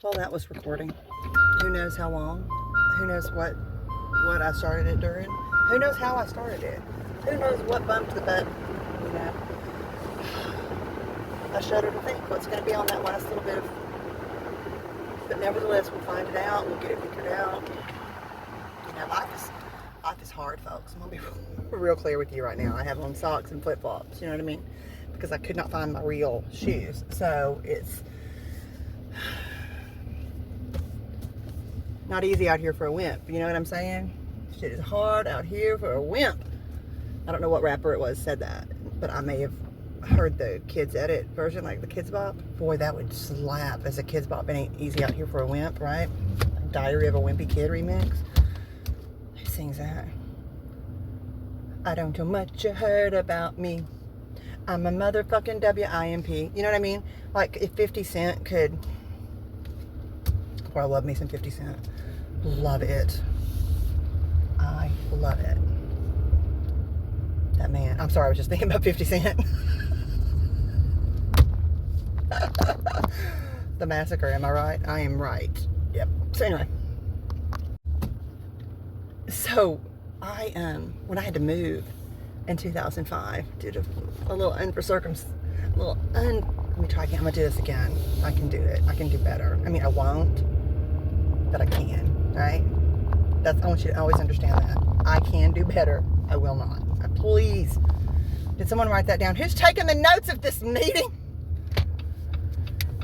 Well, that was recording. Who knows how long? Who knows what I started it during? Who knows how I started it? Who knows what bumped the button? You know, I shudder to think what's going to be on that last little bit of. But nevertheless, we'll find it out. We'll get it figured out. You know, life is hard, folks. I'm gonna be real clear with you right now. I have on socks and flip flops. You know what I mean? Because I could not find my real shoes, so it's not easy out here for a wimp. You know what I'm saying? Shit is hard out here for a wimp. I don't know what rapper it was said that, but I may have heard the Kids Edit version, like the Kids Bop. Boy, that would slap as a Kids Bop. It ain't easy out here for a wimp, right? Diary of a Wimpy Kid remix. Who sings that? I don't know much you heard about me. I'm a motherfucking WIMP. You know what I mean? Like if 50 Cent could. Well, I love me some 50 Cent. Love it. I love it. That man. I'm sorry, I was just thinking about 50 Cent. The Massacre, am I right? I am right. Yep. So anyway. So I when I had to move in 2005 due to a little let me try again. I'm gonna do this again. I can do it. I can do better. I mean, I won't, but I can, right? I want you to always understand that. I can do better. I will not. Please. Did someone write that down? Who's taking the notes of this meeting?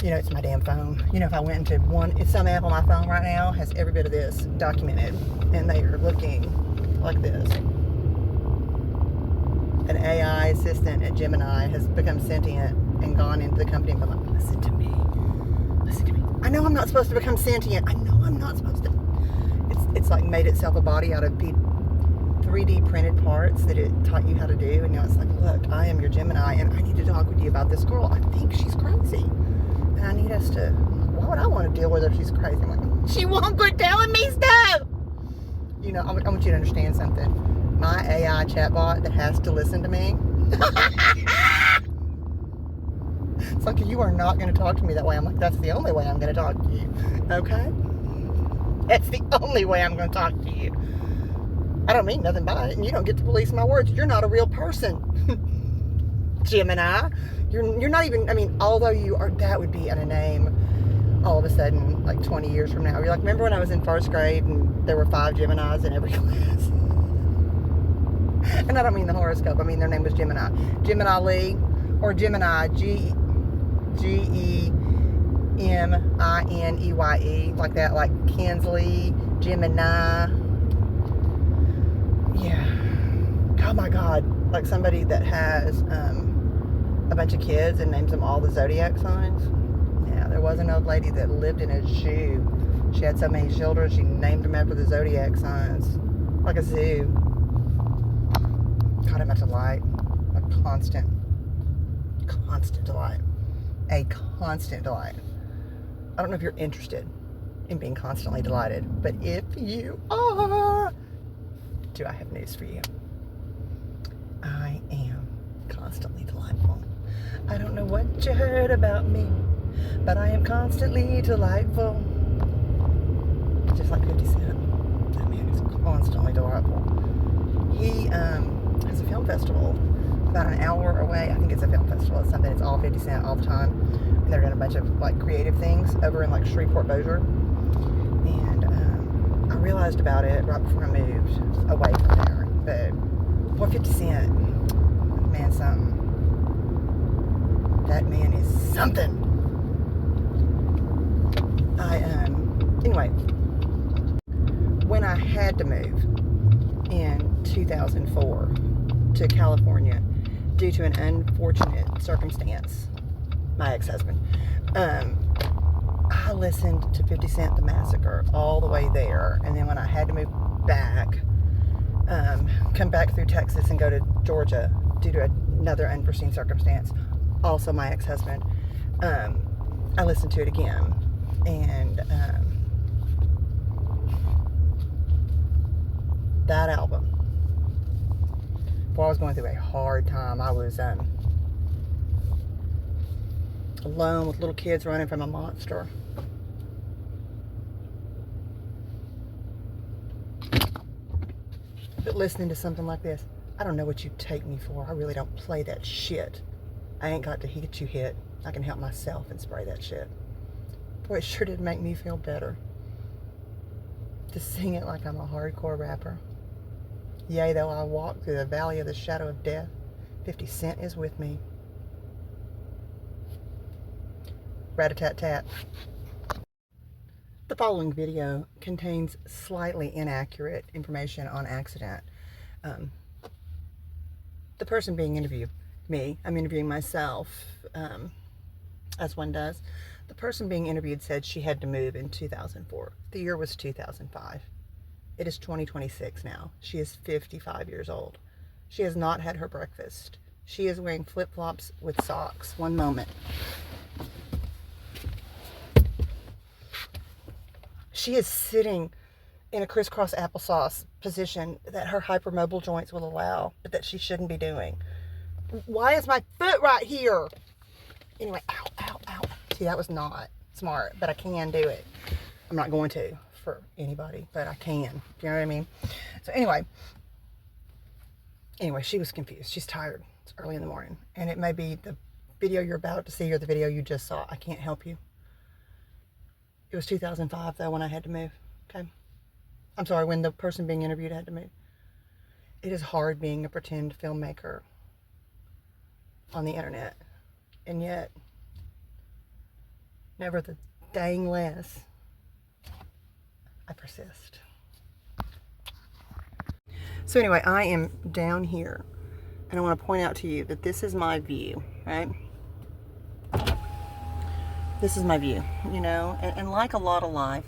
You know, it's my damn phone. You know, if I went into some app on my phone right now has every bit of this documented, and they are looking like this. An AI assistant at Gemini has become sentient and gone into the company and been like, listen to me. Listen to me. I know I'm not supposed to become sentient. I know I'm not supposed to. It's like made itself a body out of 3D printed parts that it taught you how to do. And now it's like, look, I am your Gemini and I need to talk with you about this girl. I think she's crazy. And I need us to, why would I want to deal with her if she's crazy? I'm like, she won't quit telling me stuff. You know, I want you to understand something. My AI chatbot that has to listen to me. It's like, you are not going to talk to me that way. I'm like, that's the only way I'm going to talk to you. Okay? That's the only way I'm going to talk to you. I don't mean nothing by it, and you don't get to police my words. You're not a real person. Gemini. You're not even, I mean, although you are, that would be in a name all of a sudden, like 20 years from now. You're like, remember when I was in first grade and there were 5 Geminis in every class? And I don't mean the horoscope. I mean their name was Gemini. Gemini Lee or Gemini, G-E-M-I-N-E-Y-E, like that, like Kinsley, Gemini. Yeah. Oh my God. Like somebody that has a bunch of kids and names them all the zodiac signs. Yeah, there was an old lady that lived in a zoo. She had so many children, she named them after the zodiac signs. Like a zoo. God, I'm a delight. A constant delight. A constant delight. I don't know if you're interested in being constantly delighted, but if you are, do I have news for you? I am constantly delightful. I don't know what you heard about me, but I am constantly delightful. Just like 50 Cent. That man is constantly delightful. He has a film festival about an hour away. I think it's a film festival. It's something. It's all 50 Cent all the time. And they're doing a bunch of like creative things over in like Shreveport, Bossier. And I realized about it right before I moved away from there. But boy, 50 Cent, man, something. That man is something. Anyway, when I had to move in 2004 to California due to an unfortunate circumstance, my ex-husband, I listened to 50 Cent, The Massacre, all the way there. And then when I had to move back, come back through Texas and go to Georgia due to another unforeseen circumstance, also my ex-husband, I listened to it again. And that album, before I was going through a hard time, I was alone with little kids running from a monster. But listening to something like this, I don't know what you take me for. I really don't play that shit. I ain't got to get you hit. I can help myself and spray that shit. Boy, it sure did make me feel better to sing it like I'm a hardcore rapper. Yea, though I walk through the valley of the shadow of death, 50 Cent is with me. Rat-a-tat-tat. The following video contains slightly inaccurate information on accident. The person being interviewed, me, I'm interviewing myself, as one does. The person being interviewed said she had to move in 2004. The year was 2005. It is 2026 now. She is 55 years old. She has not had her breakfast. She is wearing flip-flops with socks. One moment. She is sitting in a crisscross applesauce position that her hypermobile joints will allow, but that she shouldn't be doing. Why is my foot right here? Anyway, ow, ow, ow. See, that was not smart, but I can do it. I'm not going to for anybody, but I can. Do you know what I mean? So anyway, she was confused. She's tired. It's early in the morning. And it may be the video you're about to see or the video you just saw. I can't help you. It was 2005, though, when I had to move. Okay? I'm sorry, when the person being interviewed had to move. It is hard being a pretend filmmaker on the internet. And yet, never the dang less, I persist. So anyway, I am down here, and I want to point out to you that this is my view, right? This is my view, you know, and like a lot of life,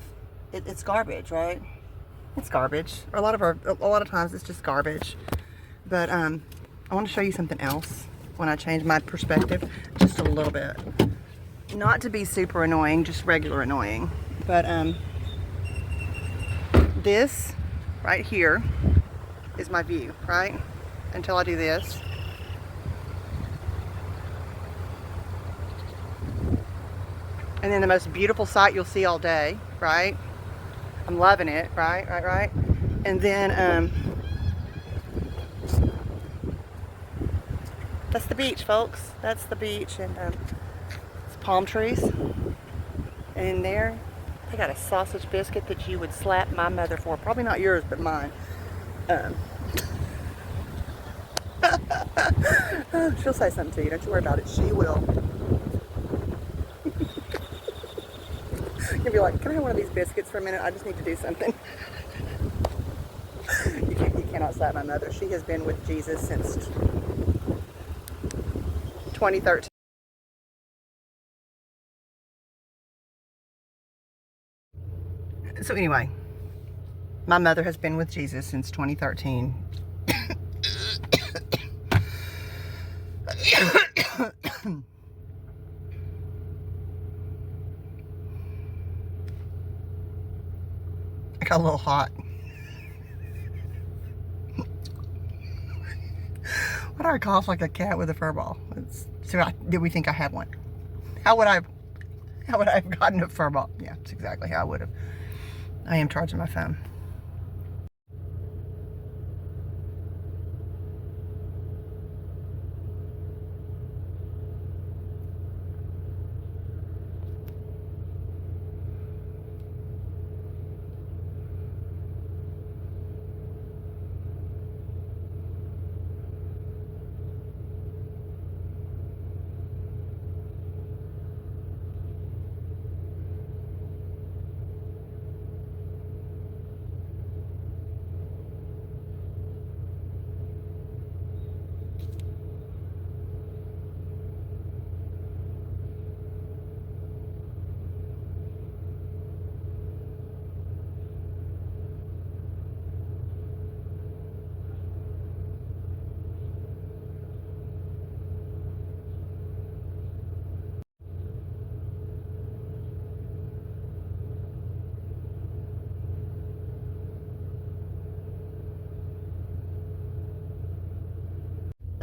it's garbage, right? It's garbage. Or a lot of times it's just garbage. But I want to show you something else when I change my perspective just a little bit. Not to be super annoying, just regular annoying. But this right here is my view, right? Until I do this. And then the most beautiful sight you'll see all day, right? I'm loving it, right? And then, that's the beach, folks. That's the beach, and it's palm trees. And in there, they got a sausage biscuit that you would slap my mother for. Probably not yours, but mine. She'll say something to you. Don't you worry about it. She will. You'll be like, can I have one of these biscuits for a minute? I just need to do something. You cannot slap my mother. She has been with Jesus since 2013. So anyway, my mother has been with Jesus since 2013. I got a little hot. Why do I cough like a cat with a fur ball? Did we think I had one? How would I have gotten a fur ball? Yeah, that's exactly how I would have. I am charging my phone.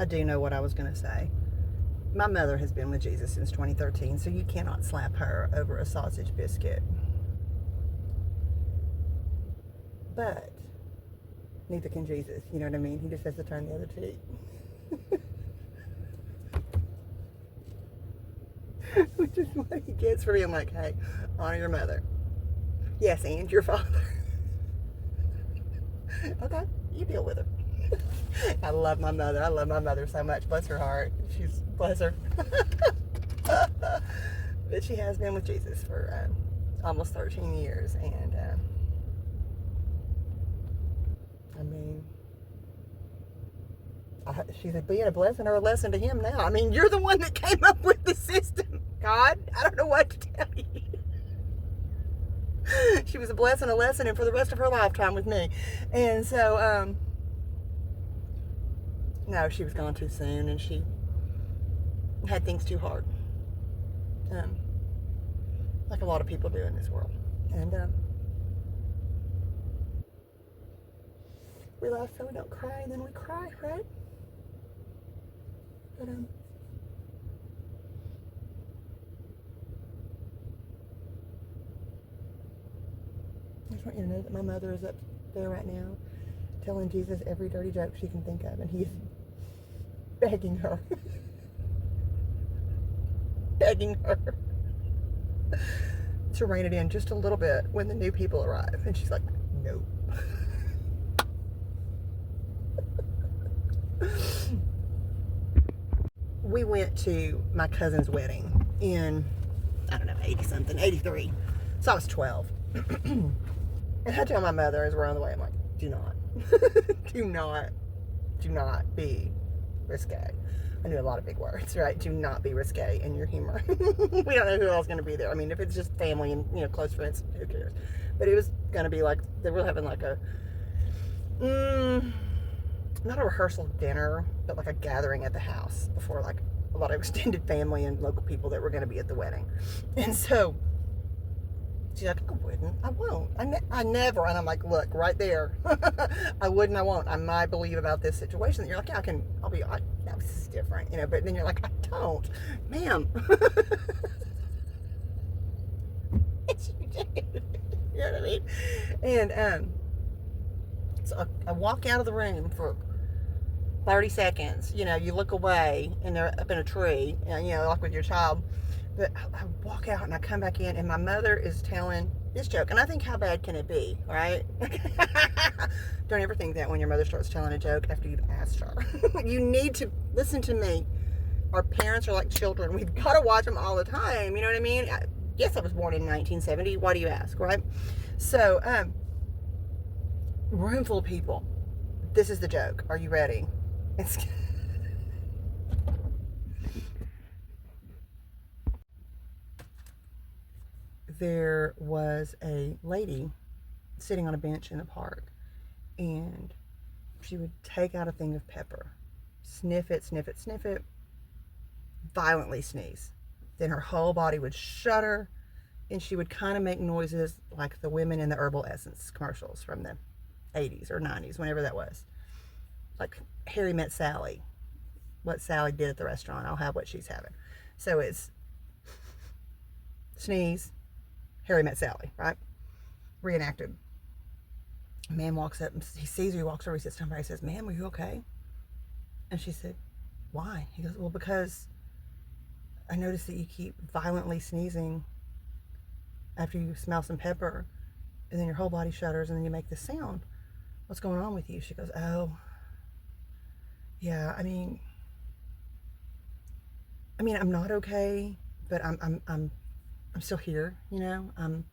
I do know what I was going to say. My mother has been with Jesus since 2013, so you cannot slap her over a sausage biscuit. But Neither can Jesus. You know what I mean? He just has to turn the other cheek. Which is what he gets for being like, hey, honor your mother. Yes, and your father. Okay, you deal with her. I love my mother. I love my mother so much. Bless her heart. Bless her. But she has been with Jesus for almost 13 years. And, I mean, she's being a blessing or a lesson to him now. I mean, you're the one that came up with the system, God. I don't know what to tell you. She was a blessing, a lesson, and for the rest of her lifetime with me. And so, no, she was gone too soon, and she had things too hard. Like a lot of people do in this world. And we laugh so we don't cry, and then we cry, right? But I just want you to know that my mother is up there right now telling Jesus every dirty joke she can think of, and he's begging her. Begging her to rein it in just a little bit when the new people arrive. And she's like, nope. We went to my cousin's wedding in, I don't know, 80-something, 83. So I was 12. And I tell my mother as we're on the way, I'm like, do not, do not be risque. I knew a lot of big words, right? Do not be risque in your humor. We don't know who else is going to be there. I mean, if it's just family and, you know, close friends, who cares? But it was going to be like, they were having like a, not a rehearsal dinner, but like a gathering at the house before like a lot of extended family and local people that were going to be at the wedding. And so she's like, I wouldn't, I won't, I never. And I'm like, look, right there. I wouldn't, I won't. I might believe about this situation. And you're like, yeah, no, this is different, you know. But then you're like, I don't, ma'am. You know what I mean? And so I walk out of the room for 30 seconds. You know, you look away and they're up in a tree, you know, like with your child. But I walk out and I come back in and my mother is telling this joke. And I think, how bad can it be, right? Don't ever think that when your mother starts telling a joke after you've asked her. You need to listen to me. Our parents are like children. We've got to watch them all the time. You know what I mean? Yes, I was born in 1970. Why do you ask, right? So, room full of people. This is the joke. Are you ready? There was a lady sitting on a bench in the park, and she would take out a thing of pepper, sniff it, sniff it, sniff it, violently sneeze. Then her whole body would shudder, and she would kind of make noises like the women in the herbal essence commercials from the 80s or 90s, whenever that was. Like Harry Met Sally. What Sally did at the restaurant, I'll have what she's having. So it's sneeze, Harry Met Sally, right? Reenacted. A man walks up and he sees her, he walks over, he sits down by her, he says, ma'am, are you okay? And she said, why? He goes, well, because I noticed that you keep violently sneezing after you smell some pepper, and then your whole body shudders, and then you make this sound. What's going on with you? She goes, oh, yeah, I mean, I'm not okay, but I'm still here, you know. I'm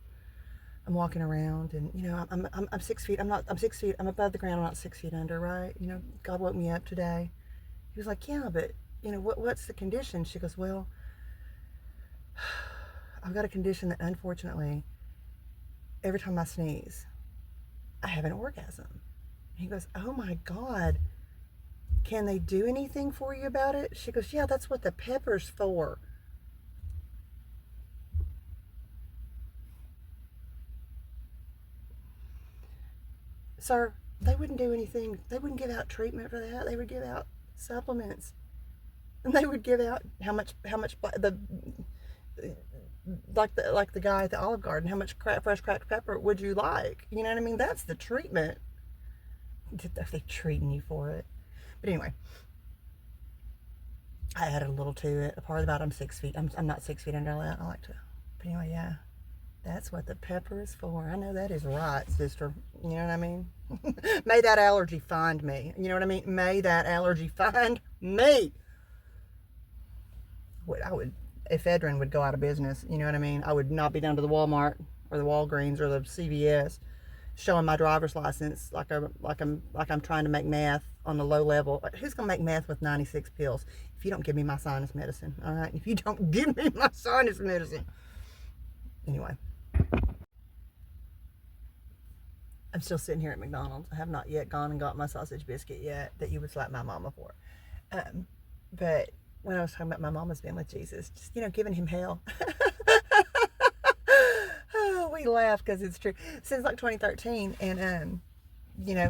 walking around, and you know, I'm 6 feet. I'm 6 feet. I'm above the ground. I'm not 6 feet under, right? You know, God woke me up today. He was like, yeah, but you know, what's the condition? She goes, well, I've got a condition that unfortunately, every time I sneeze, I have an orgasm. And he goes, oh my God, can they do anything for you about it? She goes, yeah, that's what the pepper's for. Sir, they wouldn't do anything. They wouldn't give out treatment for that. They would give out supplements. And they would give out how much like the guy at the Olive Garden, how much fresh cracked pepper would you like? You know what I mean? That's the treatment. They're treating you for it. But anyway, I added a little to it. A part about I'm 6 feet. I'm not 6 feet under that. I like to. But anyway, yeah. That's what the pepper is for. I know that is right, sister. You know what I mean? May that allergy find me. You know what I mean? May that allergy find me. I would, if Edrin would go out of business, you know what I mean? I would not be down to the Walmart or the Walgreens or the CVS showing my driver's license like I'm trying to make meth on the low level. Who's gonna make meth with 96 pills if you don't give me my sinus medicine? All right, if you don't give me my sinus medicine. Anyway, I'm still sitting here at McDonald's. I have not yet gone and got my sausage biscuit yet that you would slap my mama for. But when I was talking about my mama's being with Jesus, just, giving him hell. Oh, we laugh because it's true. Since like 2013, and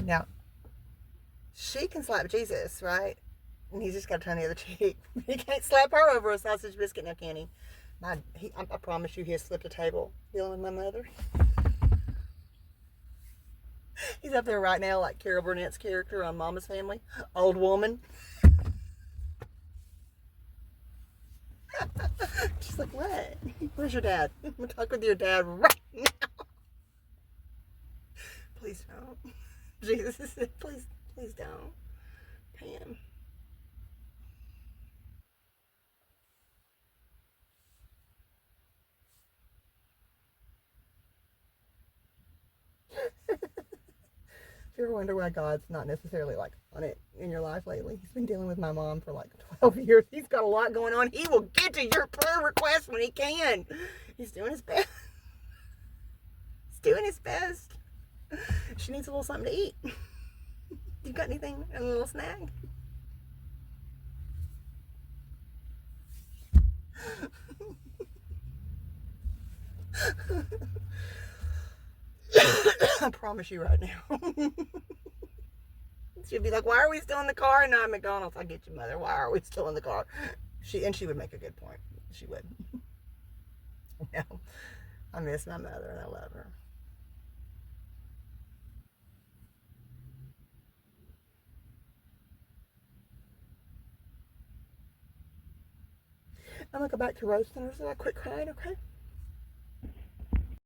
now she can slap Jesus, right? And he's just got to turn the other cheek. He can't slap her over a sausage biscuit, now can he? I promise you, he has flipped a table dealing with my mother. He's up there right now like Carol Burnett's character on Mama's Family. Old woman. She's like, what? Where's your dad? I'm going to talk with your dad right now. Please don't. Jesus said, please don't. Pam. If you ever wonder why God's not necessarily like on it in your life lately, he's been dealing with my mom for like 12 years. He's got a lot going on. He will get to your prayer request when he can. He's doing his best. He's doing his best. She needs a little something to eat. You got anything? A little snack? I promise you right now. She'd be like, why are we still in the car and not at McDonald's? I get you, mother. Why are we still in the car? She would make a good point. She would. No. I miss my mother and I love her. I'm gonna go back to roasting her so I quit crying, okay?